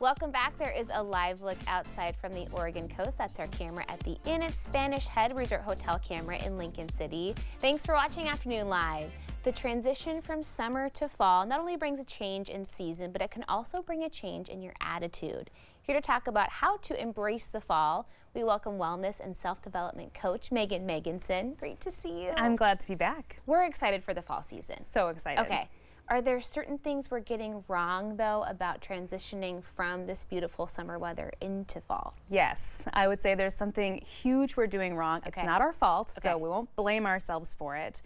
Welcome back. There is a live look outside from the Oregon coast. That's our camera at the Inn at Spanish Head Resort Hotel camera in Lincoln City. Thanks for watching Afternoon Live. The transition from summer to fall not only brings a change in season, but it can also bring a change in your attitude. Here to talk about how to embrace the fall, we welcome Wellness and Self-Development Coach Maegan Megginson. Great to see you. I'm glad to be back. We're excited for the fall season. So excited. Okay. Are there certain things we're getting wrong, though, about transitioning from this beautiful summer weather into fall? Yes, I would say there's something huge we're doing wrong. Okay. It's not our fault, Okay. so we won't blame ourselves for it.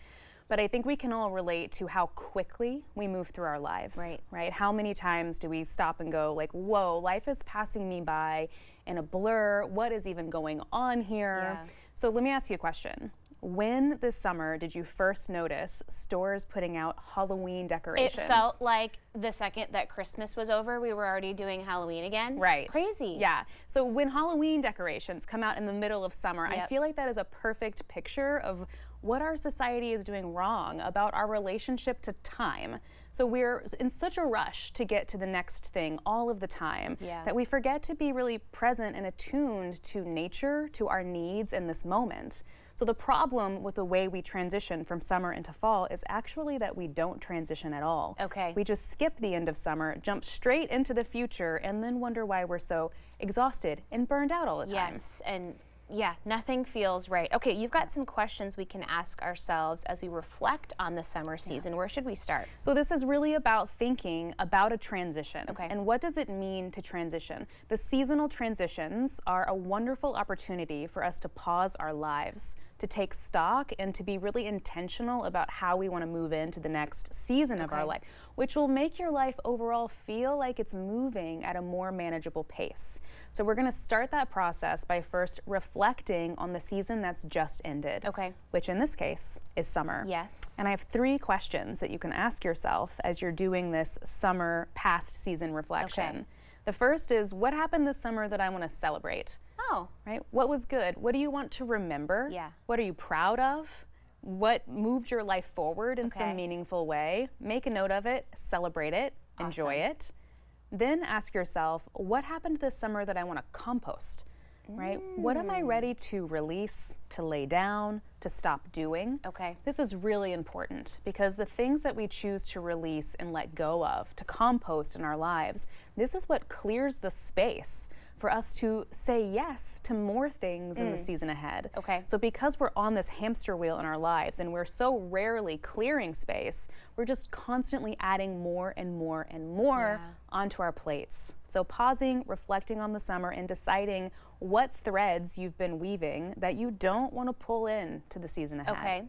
But I think we can all relate to how quickly we move through our lives. Right? How many times do we stop and go like, whoa, life is passing me by in a blur. What is even going on here? Yeah. So let me ask you a question. When this summer did you first notice stores putting out Halloween decorations? It felt like the second that Christmas was over, we were already doing Halloween again. Right. Crazy. Yeah. So when Halloween decorations come out in the middle of summer, I Yep. feel like that is a perfect picture of what our society is doing wrong about our relationship to time. So we're in such a rush to get to the next thing all of the time that we forget to be really present and attuned to nature, to our needs in this moment. So the problem with the way we transition from summer into fall is actually that we don't transition at all. Okay. We just skip the end of summer, jump straight into the future, and then wonder why we're so exhausted and burned out all the time. Yes, and yeah, nothing feels right. Okay, you've got some questions we can ask ourselves as we reflect on the summer season. Where should we start? So this is really about thinking about a transition. Okay. And what does it mean to transition? The seasonal transitions are a wonderful opportunity for us to pause our lives, to take stock, and to be really intentional about how we want to move into the next season of our life, which will make your life overall feel like it's moving at a more manageable pace. So we're going to start that process by first reflecting on the season that's just ended, which in this case is summer. Yes. And I have 3 questions that you can ask yourself as you're doing this summer past season reflection. Okay. The first is, what happened this summer that I want to celebrate? Oh. Right? What was good? What do you want to remember? Yeah. What are you proud of? What moved your life forward in some meaningful way? Make a note of it, celebrate it, enjoy it. Then ask yourself, what happened this summer that I want to compost? Right? What am I ready to release, to lay down, to stop doing? Okay. This is really important because the things that we choose to release and let go of, to compost in our lives, this is what clears the space for us to say yes to more things in the season ahead. Okay. So because we're on this hamster wheel in our lives and we're so rarely clearing space, we're just constantly adding more and more and more onto our plates. So pausing, reflecting on the summer, and deciding what threads you've been weaving that you don't want to pull in to the season ahead. Okay.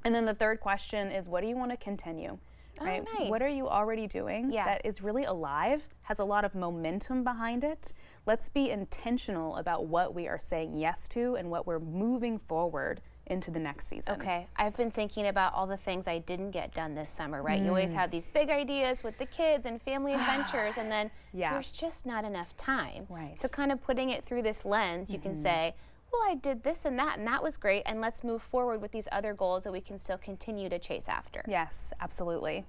And then the third question is, what do you want to continue? Right? Oh, nice. What are you already doing that is really alive, has a lot of momentum behind it? Let's be intentional about what we are saying yes to and what we're moving forward into the next season. Okay, I've been thinking about all the things I didn't get done this summer, right? You always have these big ideas with the kids and family adventures, and then there's just not enough time. Right. So kind of putting it through this lens, you can say, well, I did this and that was great, and let's move forward with these other goals that we can still continue to chase after. Yes, absolutely.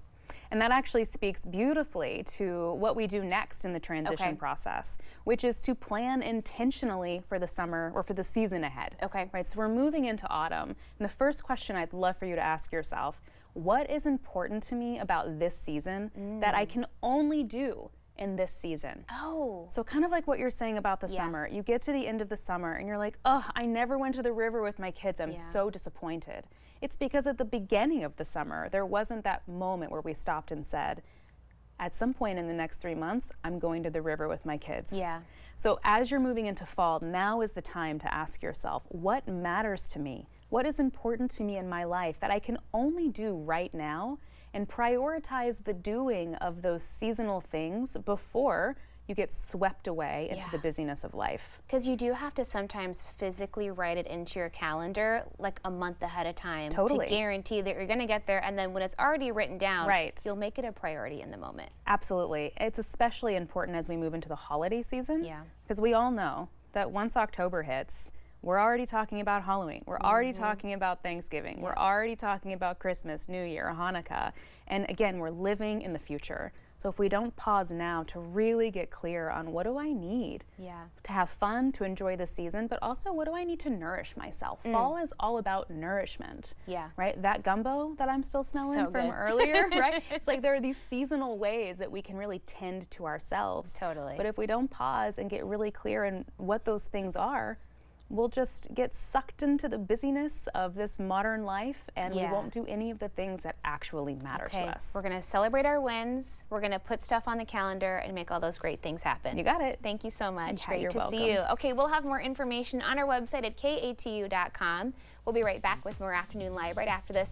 And that actually speaks beautifully to what we do next in the transition process, which is to plan intentionally for the summer or for the season ahead. Okay. Right, so we're moving into autumn. And the first question I'd love for you to ask yourself, what is important to me about this season that I can only do in this season? Oh. So kind of like what you're saying about the summer. You get to the end of the summer and you're like, oh, I never went to the river with my kids. I'm so disappointed. It's because at the beginning of the summer, there wasn't that moment where we stopped and said, at some point in the next 3 months, I'm going to the river with my kids. Yeah. So as you're moving into fall, now is the time to ask yourself, what matters to me? What is important to me in my life that I can only do right now? And prioritize the doing of those seasonal things before you get swept away into the busyness of life. Because you do have to sometimes physically write it into your calendar like a month ahead of time to guarantee that you're going to get there, and then when it's already written down, you'll make it a priority in the moment. Absolutely. It's especially important as we move into the holiday season. Yeah. Because we all know that once October hits, we're already talking about Halloween. We're already talking about Thanksgiving. We're already talking about Christmas, New Year, Hanukkah. And again, we're living in the future. So if we don't pause now to really get clear on what do I need to have fun, to enjoy the season, but also what do I need to nourish myself? Fall is all about nourishment, right? That gumbo that I'm still smelling from earlier, right? It's like there are these seasonal ways that we can really tend to ourselves. Totally. But if we don't pause and get really clear in what those things are, we'll just get sucked into the busyness of this modern life, and we won't do any of the things that actually matter to us. We're going to celebrate our wins. We're going to put stuff on the calendar and make all those great things happen. You got it. Thank you so much. You're Great to welcome. see you. Okay, we'll have more information on our website at katu.com. We'll be right back with more Afternoon Live right after this.